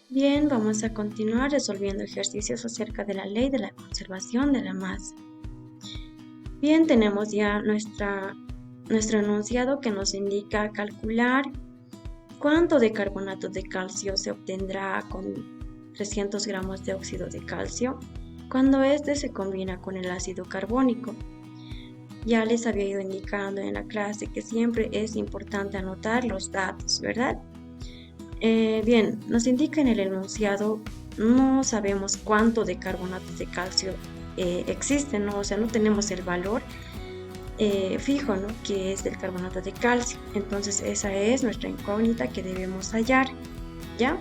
Bien, vamos a continuar resolviendo ejercicios acerca de la ley de la conservación de la masa. Bien, tenemos ya nuestro enunciado que nos indica calcular cuánto de carbonato de calcio se obtendrá con 300 gramos de óxido de calcio cuando este se combina con el ácido carbónico. Ya les había ido indicando en la clase que siempre es importante anotar los datos, ¿verdad? Bien, nos indica en el enunciado, no sabemos cuánto de carbonatos de calcio existen, ¿no? O sea, no tenemos el valor fijo, ¿no? Que es del carbonato de calcio. Entonces, esa es nuestra incógnita que debemos hallar, ¿ya?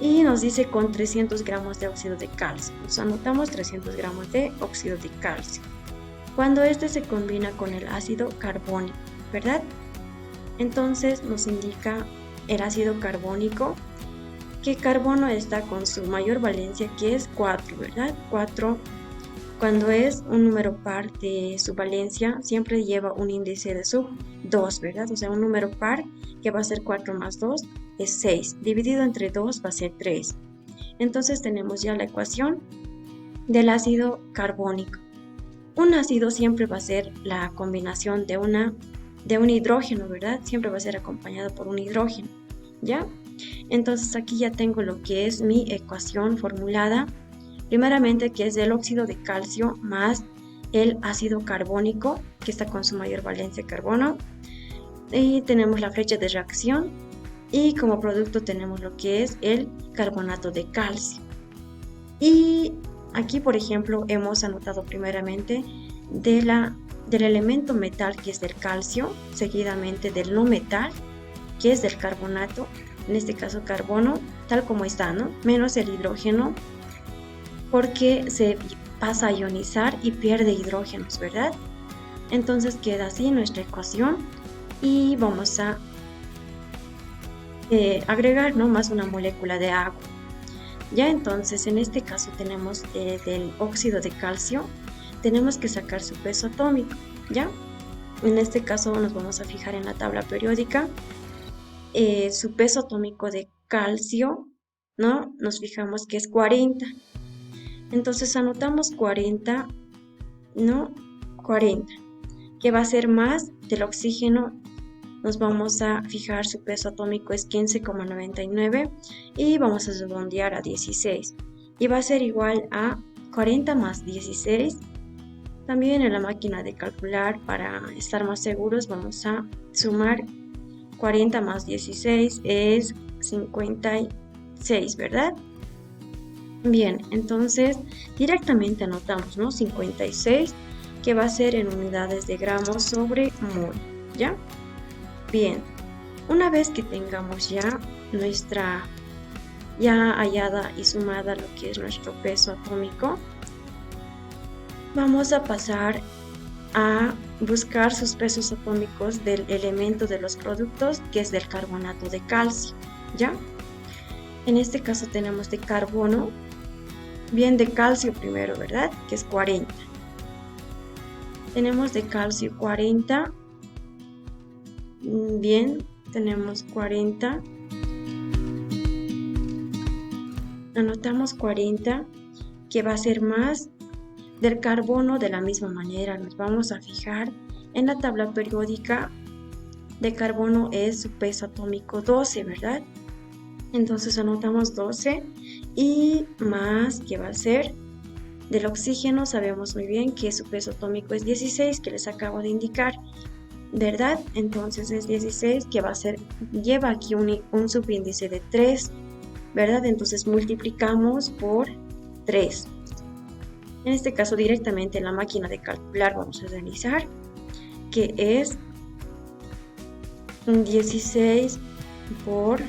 Y nos dice con 300 gramos de óxido de calcio. Nos anotamos 300 gramos de óxido de calcio. Cuando este se combina con el ácido carbónico, ¿verdad? Entonces nos indica el ácido carbónico, que carbono está con su mayor valencia, que es 4, ¿verdad? 4, cuando es un número par de su valencia, siempre lleva un índice de sub 2, ¿verdad? O sea, un número par que va a ser 4 más 2 es 6, dividido entre 2 va a ser 3. Entonces tenemos ya la ecuación del ácido carbónico. Un ácido siempre va a ser la combinación de un hidrógeno, ¿verdad? Siempre va a ser acompañado por un hidrógeno, ¿ya? Entonces aquí ya tengo lo que es mi ecuación formulada. Primeramente, que es el óxido de calcio más el ácido carbónico, que está con su mayor valencia de carbono. Y tenemos la flecha de reacción. Y como producto tenemos lo que es el carbonato de calcio. Y aquí, por ejemplo, hemos anotado primeramente del elemento metal, que es del calcio, seguidamente del no metal, que es del carbonato, en este caso carbono, tal como está, ¿no? Menos el hidrógeno, porque se pasa a ionizar y pierde hidrógenos, ¿verdad? Entonces queda así nuestra ecuación y vamos a agregar, ¿no? Más una molécula de agua. Ya entonces en este caso tenemos del óxido de calcio, tenemos que sacar su peso atómico, ¿ya? En este caso nos vamos a fijar en la tabla periódica, su peso atómico de calcio, ¿no? Nos fijamos que es 40. Entonces anotamos 40, ¿no? 40, que va a ser más del oxígeno. Nos vamos a fijar su peso atómico es 15,99 y vamos a redondear a 16. Y va a ser igual a 40 más 16. También en la máquina de calcular, para estar más seguros, vamos a sumar 40 más 16 es 56, ¿verdad? Bien, entonces directamente anotamos, ¿no? 56, que va a ser en unidades de gramos sobre mol, ¿ya? Bien, una vez que tengamos ya nuestra hallada y sumada lo que es nuestro peso atómico, vamos a pasar a buscar sus pesos atómicos del elemento de los productos, que es del carbonato de calcio, ¿ya? En este caso tenemos de carbono, bien de calcio primero, ¿verdad? Que es 40. Tenemos de calcio 40, bien, tenemos 40. Anotamos 40, que va a ser más del carbono. De la misma manera nos vamos a fijar en la tabla periódica de carbono, es su peso atómico 12, ¿verdad? Entonces anotamos 12 y más, que va a ser del oxígeno. Sabemos muy bien que su peso atómico es 16, que les acabo de indicar, ¿verdad? Entonces es 16, que va a ser, lleva aquí un subíndice de 3, ¿verdad? Entonces multiplicamos por 3. En este caso directamente en la máquina de calcular vamos a realizar, que es 16 por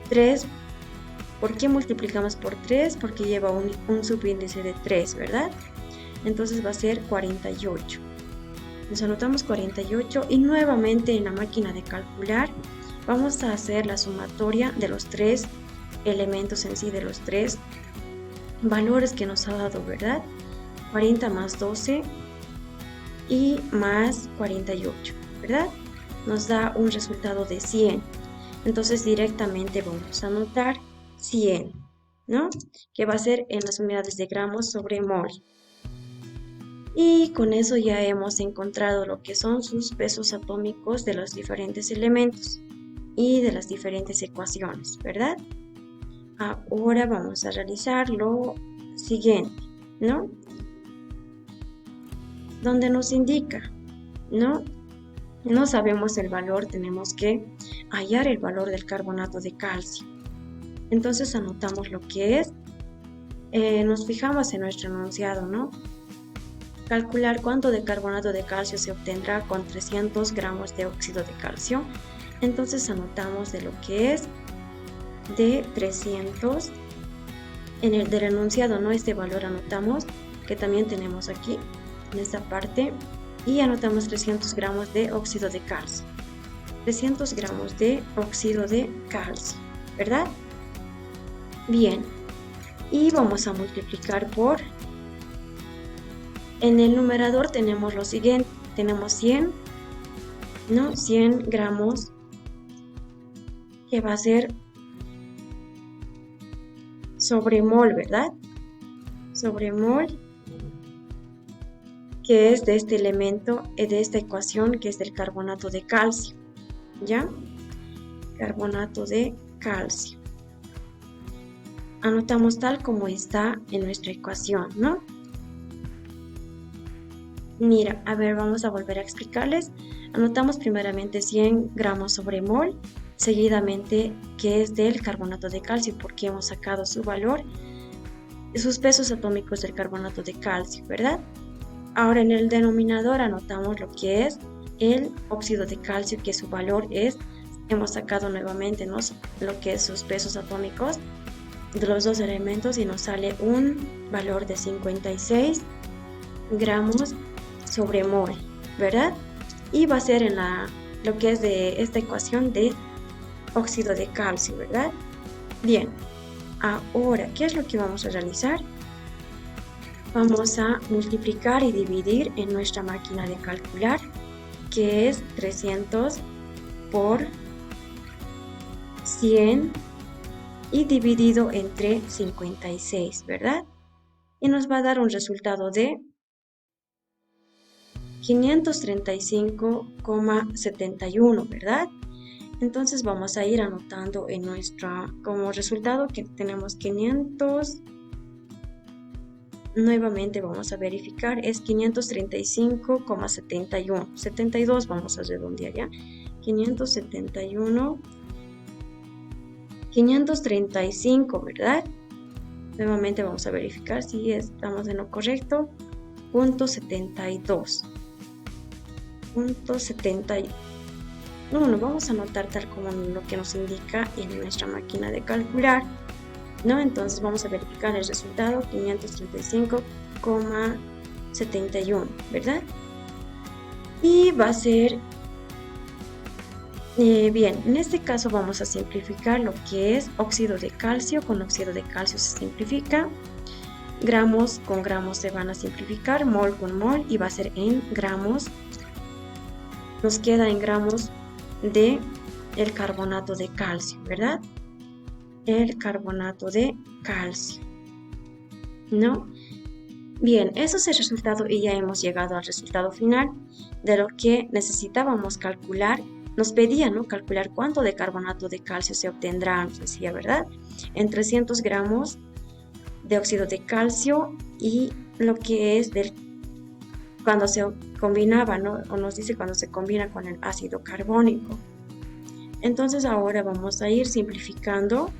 3. ¿Por qué multiplicamos por 3? Porque lleva un subíndice de 3, ¿verdad? Entonces va a ser 48. Nos anotamos 48 y nuevamente en la máquina de calcular vamos a hacer la sumatoria de los 3 elementos en sí, de los 3 valores que nos ha dado, ¿verdad? 40 más 12 y más 48, ¿verdad? Nos da un resultado de 100. Entonces directamente vamos a anotar 100, ¿no? Que va a ser en las unidades de gramos sobre mol. Y con eso ya hemos encontrado lo que son sus pesos atómicos de los diferentes elementos y de las diferentes ecuaciones, ¿verdad? Ahora vamos a realizar lo siguiente, ¿no? Donde nos indica, ¿no? No sabemos el valor, tenemos que hallar el valor del carbonato de calcio. Entonces anotamos lo que es, nos fijamos en nuestro enunciado, ¿no? Calcular cuánto de carbonato de calcio se obtendrá con 300 gramos de óxido de calcio. Entonces anotamos de lo que es de 300, en el del enunciado, ¿no? Este valor anotamos, que también tenemos aquí, en esta parte, y anotamos 300 gramos de óxido de calcio. 300 gramos de óxido de calcio, ¿verdad? Bien, y vamos a multiplicar por, en el numerador tenemos lo siguiente, tenemos 100, ¿no? 100 gramos, que va a ser sobre mol, ¿verdad? Sobre mol, que es de este elemento, de esta ecuación, que es del carbonato de calcio, ¿ya? Carbonato de calcio. Anotamos tal como está en nuestra ecuación, ¿no? Mira, a ver, vamos a volver a explicarles. Anotamos primeramente 100 gramos sobre mol, seguidamente que es del carbonato de calcio, porque hemos sacado su valor, sus pesos atómicos del carbonato de calcio, ¿verdad? Ahora en el denominador anotamos lo que es el óxido de calcio, que su valor es, hemos sacado nuevamente, ¿no?, lo que es sus pesos atómicos de los dos elementos, y nos sale un valor de 56 gramos sobre mol, ¿verdad? Y va a ser en lo que es de esta ecuación de óxido de calcio, ¿verdad? Bien, ahora, ¿qué es lo que vamos a realizar? Vamos a multiplicar y dividir en nuestra máquina de calcular, que es 300 por 100 y dividido entre 56, ¿verdad? Y nos va a dar un resultado de 535,71, ¿verdad? Entonces vamos a ir anotando en como resultado que tenemos 500. Nuevamente vamos a verificar, es 535,71, 72 vamos a redondear ya, 571, 535, ¿verdad? Nuevamente vamos a verificar si estamos en lo correcto, punto 72, punto 71. No, vamos a anotar tal como lo que nos indica en nuestra máquina de calcular, ¿no? Entonces vamos a verificar el resultado, 535,71, ¿verdad? Y va a ser, bien, en este caso vamos a simplificar lo que es óxido de calcio. Con óxido de calcio se simplifica, gramos con gramos se van a simplificar, mol con mol, y va a ser en gramos, nos queda en gramos de el carbonato de calcio, ¿verdad? El carbonato de calcio, ¿no? Bien, eso es el resultado y ya hemos llegado al resultado final de lo que necesitábamos calcular. Nos pedía, ¿no?, calcular cuánto de carbonato de calcio se obtendrá, nos decía, ¿verdad? En 300 gramos de óxido de calcio, y lo que es cuando se combinaba, ¿no?, o nos dice cuando se combina con el ácido carbónico. Entonces ahora vamos a ir simplificando,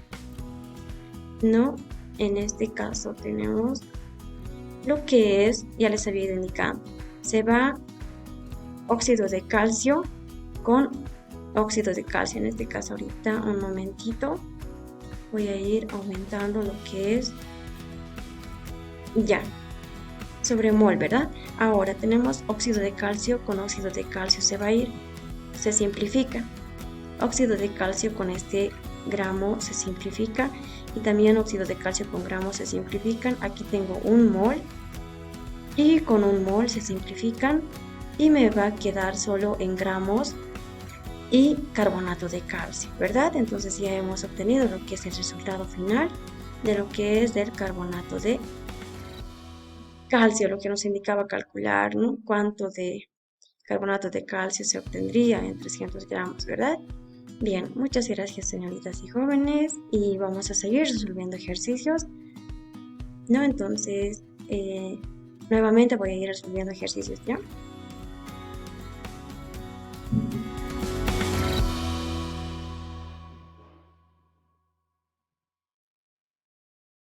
¿no? En este caso tenemos lo que es, ya les había ido indicando, se va óxido de calcio con óxido de calcio. En este caso ahorita, un momentito, voy a ir aumentando lo que es, ya, sobre mol, ¿verdad? Ahora tenemos óxido de calcio con óxido de calcio, se va a ir, se simplifica. Óxido de calcio con este gramo se simplifica, y también óxido de calcio con gramos se simplifican. Aquí tengo un mol, y con un mol se simplifican, y me va a quedar solo en gramos y carbonato de calcio, ¿verdad? Entonces ya hemos obtenido lo que es el resultado final de lo que es del carbonato de calcio, lo que nos indicaba calcular, ¿no? Cuánto de carbonato de calcio se obtendría en 300 gramos, ¿verdad? Bien, muchas gracias señoritas y jóvenes y vamos a seguir resolviendo ejercicios, ¿no? Entonces, nuevamente voy a ir resolviendo ejercicios, ¿ya?